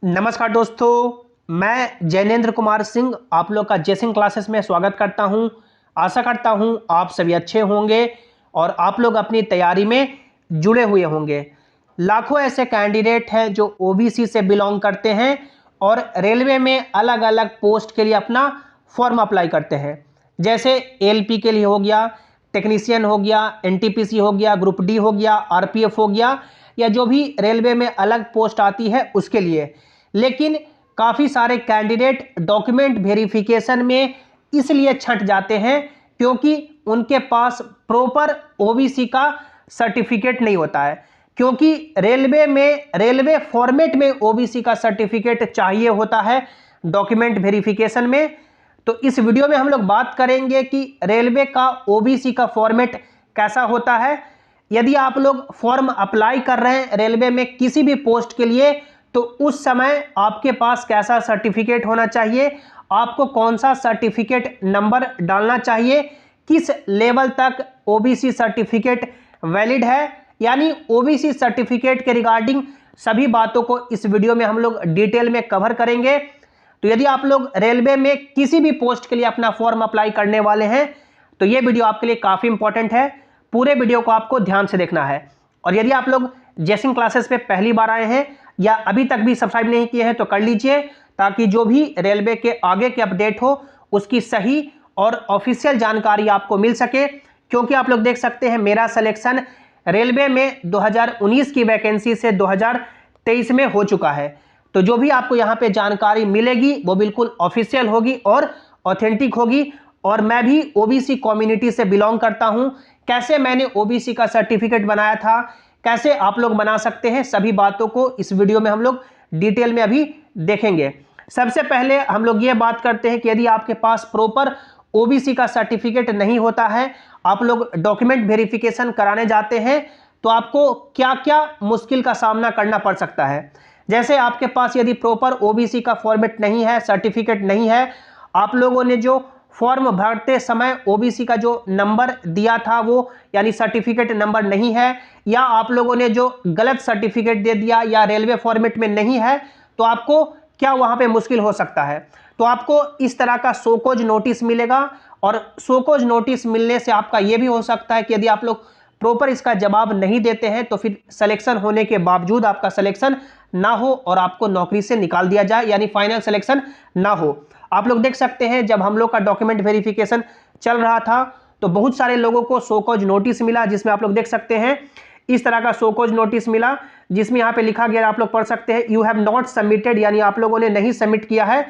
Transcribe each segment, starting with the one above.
नमस्कार दोस्तों, मैं जैनेंद्र कुमार सिंह आप लोग का जयसिंह क्लासेस में स्वागत करता हूं। आशा करता हूं आप सभी अच्छे होंगे और आप लोग अपनी तैयारी में जुड़े हुए होंगे। लाखों ऐसे कैंडिडेट हैं जो ओबीसी से बिलोंग करते हैं और रेलवे में अलग अलग पोस्ट के लिए अपना फॉर्म अप्लाई करते हैं। जैसे एलपी के लिए हो गया, टेक्नीशियन हो गया, एनटीपीसी हो गया, ग्रुप डी हो गया, आरपीएफ हो गया, या जो भी रेलवे में अलग पोस्ट आती है उसके लिए। लेकिन काफ़ी सारे कैंडिडेट डॉक्यूमेंट वेरिफिकेशन में इसलिए छंट जाते हैं क्योंकि उनके पास प्रॉपर ओबीसी का सर्टिफिकेट नहीं होता है। क्योंकि रेलवे फॉर्मेट में ओबीसी का सर्टिफिकेट चाहिए होता है डॉक्यूमेंट वेरिफिकेशन में। तो इस वीडियो में हम लोग बात करेंगे कि रेलवे का ओबीसी का फॉर्मेट कैसा होता है। यदि आप लोग फॉर्म अप्लाई कर रहे हैं रेलवे में किसी भी पोस्ट के लिए, तो उस समय आपके पास कैसा सर्टिफिकेट होना चाहिए, आपको कौन सा सर्टिफिकेट नंबर डालना चाहिए, किस लेवल तक ओबीसी सर्टिफिकेट वैलिड है, यानी ओबीसी सर्टिफिकेट के रिगार्डिंग सभी बातों को इस वीडियो में हम लोग डिटेल में कवर करेंगे। तो यदि आप लोग रेलवे में किसी भी पोस्ट के लिए अपना फॉर्म अप्लाई करने वाले हैं तो ये वीडियो आपके लिए काफ़ी इंपॉर्टेंट है। पूरे वीडियो को आपको ध्यान से देखना है। और यदि आप लोग जयसिंह क्लासेस पे पहली बार आए हैं या अभी तक भी सब्सक्राइब नहीं किए हैं तो कर लीजिए, ताकि जो भी रेलवे के आगे के अपडेट हो उसकी सही और ऑफिशियल जानकारी आपको मिल सके। क्योंकि आप लोग देख सकते हैं मेरा सिलेक्शन रेलवे में 2019 की वैकेंसी से 2023 में हो चुका है। तो जो भी आपको यहाँ पे जानकारी मिलेगी वो बिल्कुल ऑफिशियल होगी और ऑथेंटिक होगी। और मैं भी ओबीसी कम्युनिटी से बिलोंग करता हूँ। कैसे मैंने ओबीसी का सर्टिफिकेट बनाया था, कैसे आप लोग बना सकते हैं, सभी बातों को इस वीडियो में हम लोग डिटेल में अभी देखेंगे। सबसे पहले हम लोग ये बात करते हैं कि यदि आपके पास प्रॉपर ओबीसी का सर्टिफिकेट नहीं होता है, आप लोग डॉक्यूमेंट वेरिफिकेशन कराने जाते हैं, तो आपको क्या क्या मुश्किल का सामना करना पड़ सकता है। जैसे आपके पास यदि प्रॉपर ओबीसी का फॉर्मेट नहीं है, सर्टिफिकेट नहीं है, आप लोगों ने जो फॉर्म भरते समय ओबीसी का जो नंबर दिया था वो यानी सर्टिफिकेट नंबर नहीं है, या आप लोगों ने जो गलत सर्टिफिकेट दे दिया या रेलवे फॉर्मेट में नहीं है, तो आपको क्या वहां पे मुश्किल हो सकता है। तो आपको इस तरह का शोकॉज नोटिस मिलेगा। और शोकॉज नोटिस मिलने से आपका यह भी हो सकता है कि यदि आप लोग प्रॉपर इसका जवाब नहीं देते हैं तो फिर सिलेक्शन होने के बावजूद आपका सिलेक्शन ना हो और आपको नौकरी से निकाल दिया जाए, यानी फाइनल सिलेक्शन ना हो। आप लोग देख सकते हैं जब हम लोग का डॉक्यूमेंट वेरिफिकेशन चल रहा था तो बहुत सारे लोगों को शोकॉज नोटिस मिला, जिसमें आप लोग देख सकते हैं इस तरह का शोकॉज नोटिस मिला, जिसमें यहाँ पे लिखा गया, आप लोग पढ़ सकते हैं, यू हैव नॉट सबमिटेड, यानी आप लोगों ने नहीं सबमिट किया है।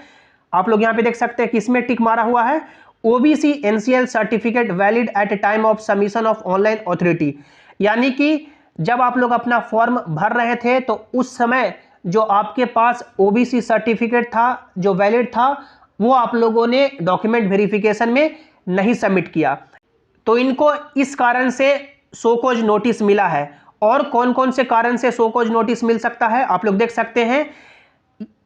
आप लोग यहाँ पे देख सकते हैं किसमें टिक मारा हुआ है, OBC NCL certificate valid at time of submission of online authority. यानी कि जब आप लोग अपना फॉर्म भर रहे थे तो उस समय जो आपके पास ओबीसी सर्टिफिकेट था जो वैलिड था वो आप लोगों ने डॉक्यूमेंट वेरिफिकेशन में नहीं सबमिट किया, तो इनको इस कारण से शोकॉज नोटिस मिला है। और कौन कौन से कारण से शोकॉज नोटिस मिल सकता है आप लोग देख सकते हैं।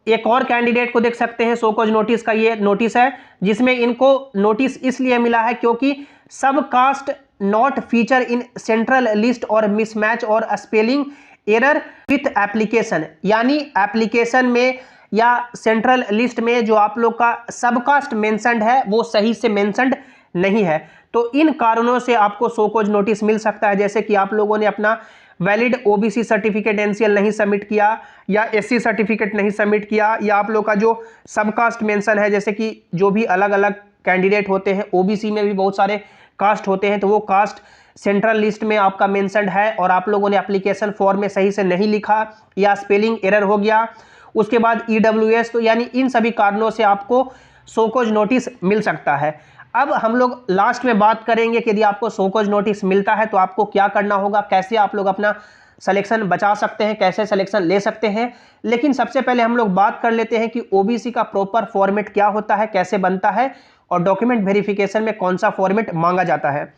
एक और कैंडिडेट को देख सकते हैं, शोकॉज नोटिस का ये नोटिस है, जिसमें इनको नोटिस इसलिए मिला है क्योंकि sub caste not feature in central list और मिसमैच और स्पेलिंग एरर विथ एप्लीकेशन, यानी एप्लीकेशन में या सेंट्रल लिस्ट में जो आप लोग का सबकास्ट मेंशन्ड है वो सही से मेंशन्ड नहीं है। तो इन कारणों से आपको शोकॉज नोटिस मिल सकता है, जैसे कि आप लोगों ने अपना वैलिड ओबीसी सर्टिफिकेट एनसीएल नहीं सबमिट किया, या एससी सर्टिफिकेट नहीं सबमिट किया, या आप लोग का जो सबकास्ट मेंशन है, जैसे कि जो भी अलग अलग कैंडिडेट होते हैं, ओबीसी में भी बहुत सारे कास्ट होते हैं, तो वो कास्ट सेंट्रल लिस्ट में आपका मेंशन्ड है और आप लोगों ने एप्लीकेशन फॉर्म में सही से नहीं लिखा या स्पेलिंग एरर हो गया। उसके बाद ईडब्ल्यूएस, तो यानी इन सभी कारणों से आपको शोकॉज नोटिस मिल सकता है। अब हम लोग लास्ट में बात करेंगे कि यदि आपको शोकॉज नोटिस मिलता है तो आपको क्या करना होगा, कैसे आप लोग अपना सिलेक्शन बचा सकते हैं, कैसे सिलेक्शन ले सकते हैं। लेकिन सबसे पहले हम लोग बात कर लेते हैं कि ओबीसी का प्रॉपर फॉर्मेट क्या होता है, कैसे बनता है और डॉक्यूमेंट वेरिफिकेशन में कौन सा फॉर्मेट मांगा जाता है।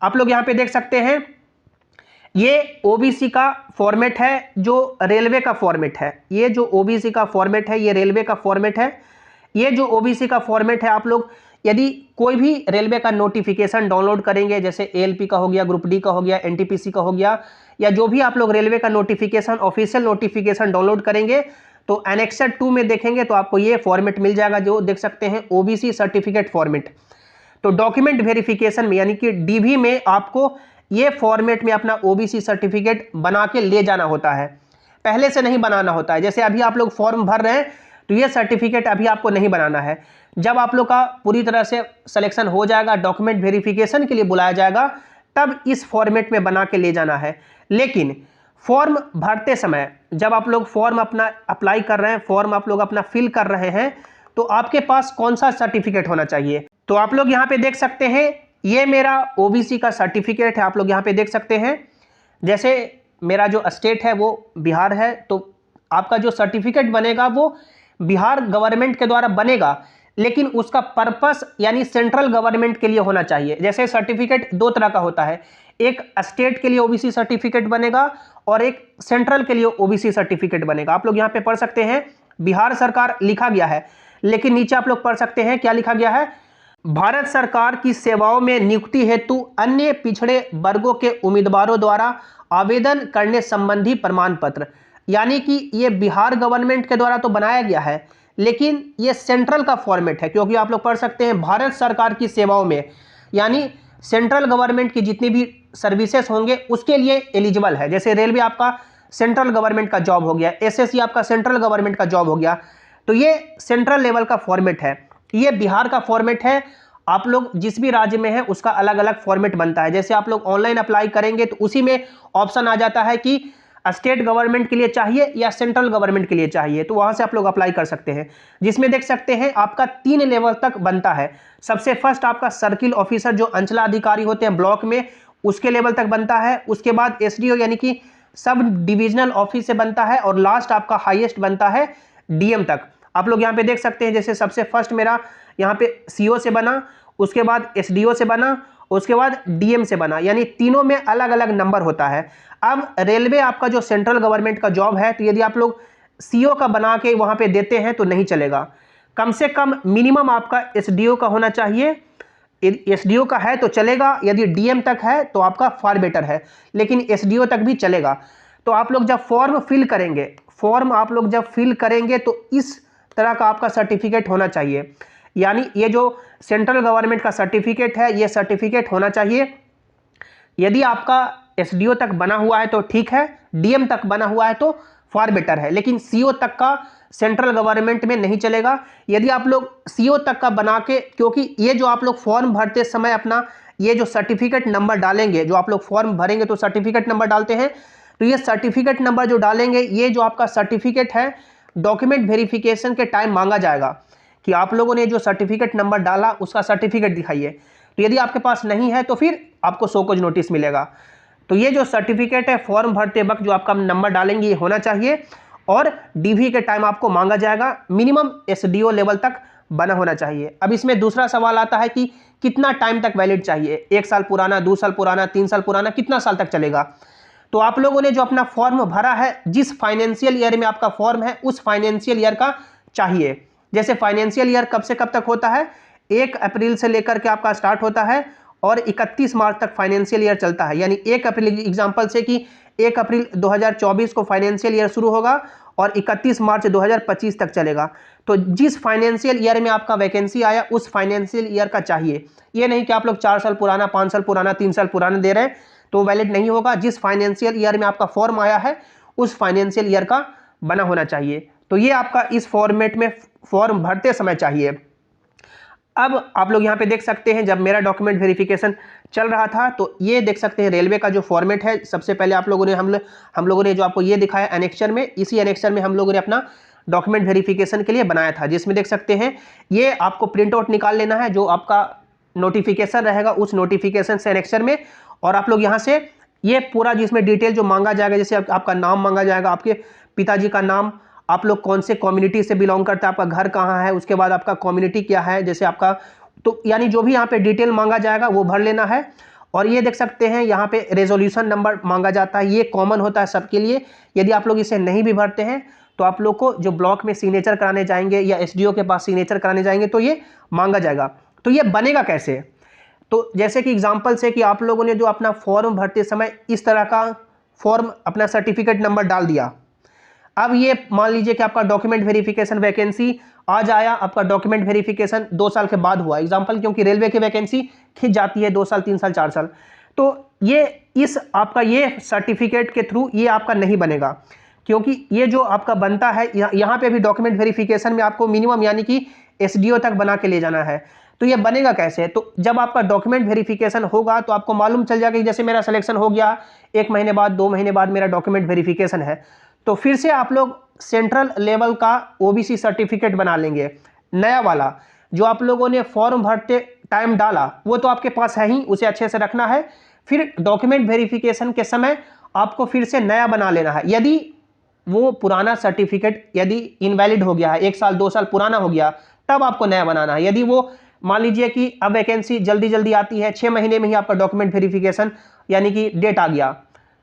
आप लोग यहाँ पे देख सकते हैं ये ओबीसी का फॉर्मेट है जो रेलवे का फॉर्मेट है। ये जो ओबीसी का फॉर्मेट है ये रेलवे का फॉर्मेट है। ये जो ओबीसी का फॉर्मेट है, आप लोग यदि कोई भी रेलवे का नोटिफिकेशन डाउनलोड करेंगे, जैसे एएलपी का हो गया, ग्रुप डी का हो गया, एनटीपीसी का हो गया, या जो भी आप लोग रेलवे का नोटिफिकेशन ऑफिशियल नोटिफिकेशन डाउनलोड करेंगे, तो एनेक्सर 2 में देखेंगे तो आपको ये फॉर्मेट मिल जाएगा, जो देख सकते हैं ओबीसी सर्टिफिकेट फॉर्मेट। तो डॉक्यूमेंट वेरिफिकेशन में यानी कि डीवी में आपको ये फॉर्मेट में अपना ओबीसी सर्टिफिकेट बना के ले जाना होता है, पहले से नहीं बनाना होता है। जैसे अभी आप लोग फॉर्म भर रहे हैं तो ये सर्टिफिकेट अभी आपको नहीं बनाना है। जब आप लोग का पूरी तरह से सिलेक्शन हो जाएगा, डॉक्यूमेंट वेरिफिकेशन के लिए बुलाया जाएगा, तब इस फॉर्मेट में बना के ले जाना है। लेकिन फॉर्म भरते समय जब आप लोग फॉर्म अपना अप्लाई कर रहे हैं, फॉर्म आप लोग अपना फिल कर रहे हैं, तो आपके पास कौन सा सर्टिफिकेट होना चाहिए? तो आप लोग यहाँ पे देख सकते हैं, ये मेरा ओबीसी का सर्टिफिकेट है। आप लोग यहाँ पे देख सकते हैं, जैसे मेरा जो स्टेट है वो बिहार है, तो आपका जो सर्टिफिकेट बनेगा वो बिहार गवर्नमेंट के द्वारा बनेगा, लेकिन उसका पर्पस यानी सेंट्रल गवर्नमेंट के लिए होना चाहिए। जैसे सर्टिफिकेट दो तरह का होता है, एक स्टेट के लिए ओबीसी सर्टिफिकेट बनेगा और एक सेंट्रल के लिए ओबीसी सर्टिफिकेट बनेगा। आप लोग यहाँ पे पढ़ सकते हैं बिहार सरकार लिखा गया है, लेकिन नीचे आप लोग पढ़ सकते हैं क्या लिखा गया है, भारत सरकार की सेवाओं में नियुक्ति हेतु अन्य पिछड़े वर्गों के उम्मीदवारों द्वारा आवेदन करने संबंधी प्रमाण पत्र। यानी कि ये बिहार गवर्नमेंट के द्वारा तो बनाया गया है, लेकिन ये सेंट्रल का फॉर्मेट है, क्योंकि आप लोग पढ़ सकते हैं भारत सरकार की सेवाओं में, यानी सेंट्रल गवर्नमेंट की जितनी भी सर्विसेज होंगे उसके लिए एलिजिबल है। जैसे रेलवे आपका सेंट्रल गवर्नमेंट का जॉब हो गया, एसएससी आपका सेंट्रल गवर्नमेंट का जॉब हो गया, तो ये सेंट्रल लेवल का फॉर्मेट है। ये बिहार का फॉर्मेट है। आप लोग जिस भी राज्य में है उसका अलग अलग फॉर्मेट बनता है। जैसे आप लोग ऑनलाइन अप्लाई करेंगे तो उसी में ऑप्शन आ जाता है कि स्टेट गवर्नमेंट के लिए चाहिए या सेंट्रल गवर्नमेंट के लिए चाहिए, तो वहां से आप लोग अप्लाई कर सकते हैं। जिसमें देख सकते हैं आपका 3 लेवल तक बनता है। सबसे फर्स्ट आपका सर्किल ऑफिसर जो अंचलाधिकारी होते हैं ब्लॉक में, उसके लेवल तक बनता है। उसके बाद एसडीओ यानी कि सब डिविजनल ऑफिस से बनता है, और लास्ट आपका हाईएस्ट बनता है डीएम तक। आप लोग यहाँ पे देख सकते हैं, जैसे सबसे फर्स्ट मेरा यहाँ पे सीओ से बना, उसके बाद एसडीओ से बना, उसके बाद डीएम से बना, यानी तीनों में अलग अलग नंबर होता है। अब रेलवे आपका जो सेंट्रल गवर्नमेंट का जॉब है, तो यदि आप लोग सीओ का बना के वहां पे देते हैं तो नहीं चलेगा। कम से कम मिनिमम आपका एसडीओ का होना चाहिए। एसडीओ का है तो चलेगा, यदि डीएम तक है तो आपका फार बेटर है, लेकिन एसडीओ तक भी चलेगा। तो आप लोग जब फॉर्म फिल करेंगे, फॉर्म आप लोग जब फिल करेंगे तो इस तरह का आपका सर्टिफिकेट होना चाहिए। यानी ये जो सेंट्रल गवर्नमेंट का सर्टिफिकेट है, ये सर्टिफिकेट होना चाहिए। यदि आपका एसडीओ तक बना हुआ है तो ठीक है, डीएम तक बना हुआ है तो फार बेटर है, लेकिन सीओ तक का सेंट्रल गवर्नमेंट में नहीं चलेगा। यदि आप लोग सीओ तक का बना के, क्योंकि ये जो आप लोग फॉर्म भरते समय अपना ये जो सर्टिफिकेट नंबर डालेंगे, जो आप लोग फॉर्म भरेंगे तो सर्टिफिकेट नंबर डालते हैं, तो ये सर्टिफिकेट नंबर जो डालेंगे, ये जो आपका सर्टिफिकेट है डॉक्यूमेंट वेरिफिकेशन के टाइम मांगा जाएगा कि आप लोगों ने जो सर्टिफिकेट नंबर डाला उसका सर्टिफिकेट दिखाइए। तो यदि आपके पास नहीं है तो फिर आपको शोकॉज नोटिस मिलेगा। तो ये जो सर्टिफिकेट है फॉर्म भरते वक्त जो आपका नंबर डालेंगे ये होना चाहिए, और डीवी के टाइम आपको मांगा जाएगा। मिनिमम एसडीओ लेवल तक बना होना चाहिए। अब इसमें दूसरा सवाल आता है कि कितना टाइम तक वैलिड चाहिए, 1 साल पुराना, 2 साल पुराना, 3 साल पुराना, कितना साल तक चलेगा? तो आप लोगों ने जो अपना फॉर्म भरा है, जिस फाइनेंशियल ईयर में आपका फॉर्म है उस फाइनेंशियल ईयर का चाहिए। जैसे फाइनेंशियल ईयर कब से कब तक होता है, 1 अप्रैल से लेकर के आपका स्टार्ट होता है और 31 मार्च तक फाइनेंशियल ईयर चलता है। यानी 1 अप्रैल एग्जांपल से कि 1 अप्रैल 2024 को फाइनेंशियल ईयर शुरू होगा और 31 मार्च 2025 तक चलेगा। तो जिस फाइनेंशियल ईयर में आपका वैकेंसी आया उस फाइनेंशियल ईयर का चाहिए। ये नहीं कि आप लोग 4 साल पुराना, 5 साल पुराना, 3 साल पुराना दे रहे हैं तो वैलिड नहीं होगा। जिस फाइनेंशियल ईयर में आपका फॉर्म आया है उस फाइनेंशियल ईयर का बना होना चाहिए। तो ये आपका इस फॉर्मेट में फॉर्म भरते समय चाहिए। अब आप लोग यहाँ पे देख सकते हैं, जब मेरा डॉक्यूमेंट वेरिफिकेशन चल रहा था तो ये देख सकते हैं रेलवे का जो फॉर्मेट है। सबसे पहले आप लोगों ने हम लोगों ने जो आपको ये दिखाया एनेक्सर में, इसी एनेक्सर में हम लोगों ने अपना डॉक्यूमेंट वेरिफिकेशन के लिए बनाया था, जिसमें देख सकते हैं ये आपको प्रिंट आउट निकाल लेना है जो आपका नोटिफिकेशन रहेगा उस नोटिफिकेशन से एनेक्सर में। और आप लोग यहाँ से ये पूरा जिसमें डिटेल जो मांगा जाएगा, जैसे आपका नाम मांगा जाएगा, आपके पिताजी का नाम, आप लोग कौन से कम्युनिटी से बिलोंग करते हैं, आपका घर कहाँ है, उसके बाद आपका कम्युनिटी क्या है, जैसे आपका, तो यानी जो भी यहाँ पे डिटेल मांगा जाएगा वो भर लेना है। और ये देख सकते हैं यहाँ पे रेजोल्यूशन नंबर मांगा जाता है, ये कॉमन होता है सबके लिए। यदि आप लोग इसे नहीं भी भरते हैं तो आप लोग को जो ब्लॉक में सिग्नेचर कराने जाएंगे या एसडीओ के पास सिग्नेचर कराने जाएंगे तो ये मांगा जाएगा। तो ये बनेगा कैसे, तो जैसे कि एग्जाम्पल से कि आप लोगों ने जो अपना फॉर्म भरते समय इस तरह का फॉर्म अपना सर्टिफिकेट नंबर डाल दिया। अब ये मान लीजिए कि आपका डॉक्यूमेंट वेरिफिकेशन वैकेंसी आज आया, आपका डॉक्यूमेंट वेरिफिकेशन 2 साल के बाद हुआ एग्जाम्पल, क्योंकि रेलवे की वैकेंसी खिंच जाती है 2 साल 3 साल 4 साल, तो ये इस आपका ये सर्टिफिकेट के थ्रू ये आपका नहीं बनेगा, क्योंकि ये जो आपका बनता है यहाँ पे भी डॉक्यूमेंट वेरिफिकेशन में आपको मिनिमम यानी कि एसडीओ तक बना के ले जाना है। तो ये बनेगा कैसे? तो जब आपका डॉक्यूमेंट वेरिफिकेशन होगा तो आपको मालूम चल जाएगा कि जैसे मेरा सिलेक्शन हो गया, 1 महीने बाद 2 महीने बाद मेरा डॉक्यूमेंट वेरिफिकेशन है, तो फिर से आप लोग सेंट्रल लेवल का ओबीसी सर्टिफिकेट बना लेंगे, नया वाला। जो आप लोगों ने फॉर्म भरते टाइम डाला वो तो आपके पास है ही, उसे अच्छे से रखना है। फिर डॉक्यूमेंट वेरिफिकेशन के समय आपको फिर से नया बना लेना है। यदि वो पुराना सर्टिफिकेट यदि इनवैलिड हो गया है, 1 साल 2 साल पुराना हो गया, तब आपको नया बनाना है। यदि वो मान लीजिए कि अब वैकेंसी जल्दी जल्दी आती है, 6 महीने में ही आपका डॉक्यूमेंट वेरिफिकेशन यानी कि डेट आ गया,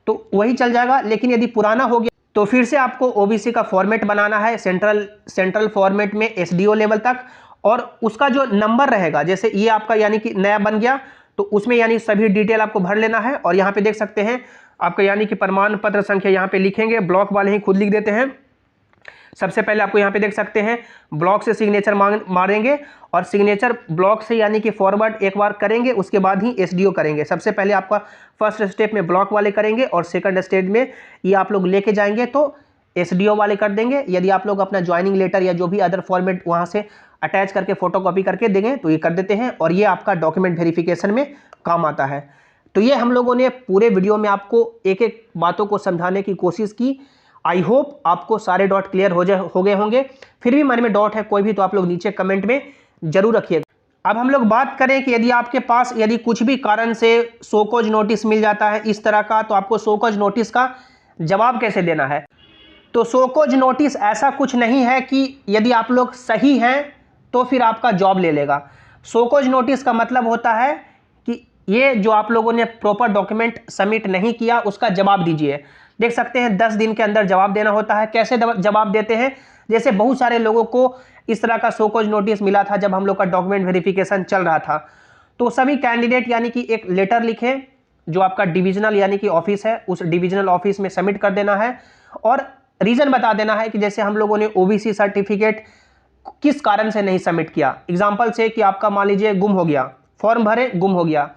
तो वही चल जाएगा। लेकिन यदि पुराना हो गया तो फिर से आपको ओबीसी का फॉर्मेट बनाना है, सेंट्रल फॉर्मेट में एसडीओ लेवल तक, और उसका जो नंबर रहेगा, जैसे ये आपका यानी कि नया बन गया तो उसमें यानी सभी डिटेल आपको भर लेना है। और यहाँ पे देख सकते हैं आपका यानी कि प्रमाण पत्र संख्या यहाँ पे लिखेंगे, ब्लॉक वाले ही खुद लिख देते हैं। सबसे पहले आपको यहाँ पे देख सकते हैं ब्लॉक से सिग्नेचर मारेंगे, और सिग्नेचर ब्लॉक से यानी कि फॉरवर्ड एक बार करेंगे, उसके बाद ही एसडीओ करेंगे। सबसे पहले आपका फर्स्ट स्टेप में ब्लॉक वाले करेंगे और सेकंड स्टेप में ये आप लोग लेके जाएंगे तो एसडीओ वाले कर देंगे। यदि आप लोग अपना ज्वाइनिंग लेटर या जो भी अदर फॉर्मेट वहाँ से अटैच करके फोटोकॉपी करके देंगे तो ये कर देते हैं, और ये आपका डॉक्यूमेंट वेरिफिकेशन में काम आता है। तो ये हम लोगों ने पूरे वीडियो में आपको एक एक बातों को समझाने की कोशिश की। आई होप आपको सारे डॉट क्लियर हो गए होंगे। फिर भी मन में डॉट है कोई भी तो आप लोग नीचे कमेंट में जरूर रखिएगा। अब हम लोग बात करें कि यदि आपके पास यदि कुछ भी कारण से शोकॉज नोटिस मिल जाता है इस तरह का, तो आपको शोकॉज नोटिस का जवाब कैसे देना है। तो शोकॉज नोटिस ऐसा कुछ नहीं है कि यदि आप लोग सही हैं तो फिर आपका जॉब ले लेगा। शोकॉज नोटिस का मतलब होता है कि ये जो आप लोगों ने प्रॉपर डॉक्यूमेंट सबमिट नहीं किया उसका जवाब दीजिए। देख सकते हैं 10 दिन के अंदर जवाब देना होता है। कैसे जवाब देते हैं? जैसे बहुत सारे लोगों को इस तरह का शोकॉज नोटिस मिला था जब हम लोग का डॉक्यूमेंट वेरिफिकेशन चल रहा था, तो सभी कैंडिडेट यानी कि एक लेटर लिखें जो आपका डिविजनल यानी कि ऑफिस है, उस डिविजनल ऑफिस में सबमिट कर देना है, और रीजन बता देना है कि जैसे हम लोगों ने ओबीसी सर्टिफिकेट किस कारण से नहीं सबमिट किया। एग्जाम्पल से कि आपका मान लीजिए गुम हो गया, फॉर्म भरे गुम हो गया,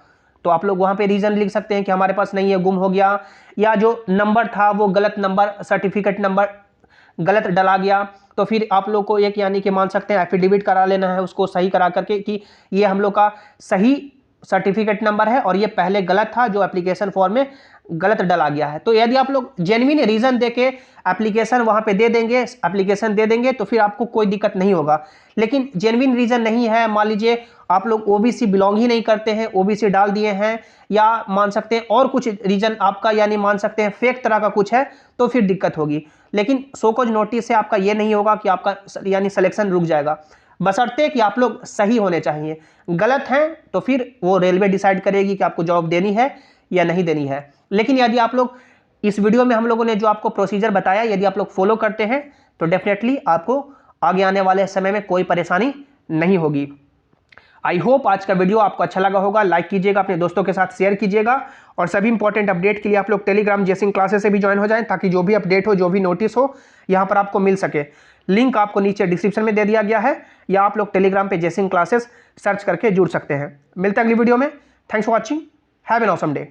तो आप लोग वहां पे रीजन लिख सकते हैं कि हमारे पास नहीं है, गुम हो गया, या जो नंबर था वो गलत नंबर, सर्टिफिकेट नंबर गलत डला गया, तो फिर आप लोग को एक यानी कि मान सकते हैं एफिडेविट करा लेना है उसको सही करा करके कि ये हम लोग का सही सर्टिफिकेट नंबर है और ये पहले गलत था जो एप्लीकेशन फॉर्म में गलत डला गया है। तो यदि आप लोग जेन्युइन रीजन देके एप्लीकेशन वहां पे दे देंगे, एप्लीकेशन दे देंगे, तो फिर आपको कोई दिक्कत नहीं होगा। लेकिन जेन्युइन रीजन नहीं है, मान लीजिए आप लोग ओबीसी बिलोंग ही नहीं करते हैं, ओबीसी डाल दिए हैं, या मान सकते हैं और कुछ रीजन आपका यानी मान सकते हैं फेक तरह का कुछ है, तो फिर दिक्कत होगी। लेकिन शोकॉज नोटिस से आपका ये नहीं होगा कि आपका यानी सिलेक्शन रुक जाएगा, बशर्ते कि आप लोग सही होने चाहिए। गलत हैं तो फिर वो रेलवे डिसाइड करेगी कि आपको जॉब देनी है या नहीं देनी है। लेकिन यदि आप लोग इस वीडियो में हम लोगों ने जो आपको प्रोसीजर बताया यदि आप लोग फॉलो करते हैं तो डेफिनेटली आपको आगे आने वाले समय में कोई परेशानी नहीं होगी। आई होप आज का वीडियो आपको अच्छा लगा होगा। लाइक कीजिएगा, अपने दोस्तों के साथ शेयर कीजिएगा, और सभी इंपॉर्टेंट अपडेट के लिए आप लोग टेलीग्राम जेसिंग क्लासेस से भी ज्वाइन हो जाएं, ताकि जो भी अपडेट हो, जो भी नोटिस हो, यहाँ पर आपको मिल सके। लिंक आपको नीचे डिस्क्रिप्शन में दे दिया गया है, या आप लोग टेलीग्राम पे जेसिंग क्लासेस सर्च करके जुड़ सकते हैं। मिलते हैं अगली वीडियो में। Thanks for watching, have an awesome day.